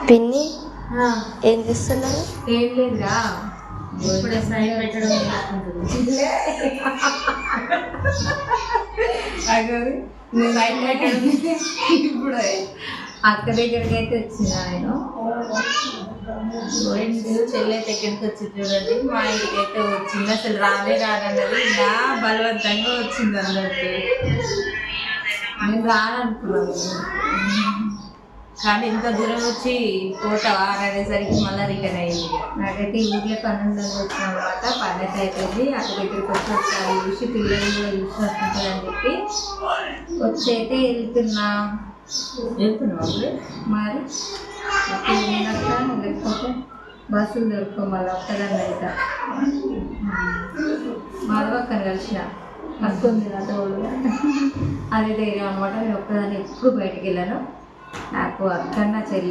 పిన్ని ఏం చేస్తున్నారు? ఏం లేదురా, ఇప్పుడే సైన్ పెట్టడం సైన్ పెట్టడం ఇప్పుడు అక్క దగ్గరికి అయితే వచ్చింది ఆయన. చెల్లి అయితే ఎక్కడికి వచ్చి చూడండి, మా ఇంటికి అయితే వచ్చింది. అసలు రానన్నది నా బలవంతంగా వచ్చింది అన్నట్టు. నేను రాననుకున్నాను, కానీ ఇంత దూరం వచ్చి పోతావా అనేసరికి మళ్ళీ రిటర్న్ అయ్యింది. నాకైతే ఈ ఊర్లో పన్నెండు వచ్చిన తర్వాత పన్నెండు అయిపోయింది. అక్కడ దగ్గరికి వచ్చి ఒకసారి చూసి పిల్లలు కూడా చూసి వస్తుంటారని చెప్పి వచ్చి అయితే వెళ్తున్నావు మరి. లేకపోతే బస్సులు దొరుకుతాం మళ్ళీ ఒక్కదాన్ని అయితే మరొక్కని కలిసిన అక్కుంది నా తోడు. అదే ధైర్యం అనమాట. నేను ఒక్కదాన్ని ఎప్పుడు బయటికి వెళ్ళాను. నాకు అక్క నా చెల్లి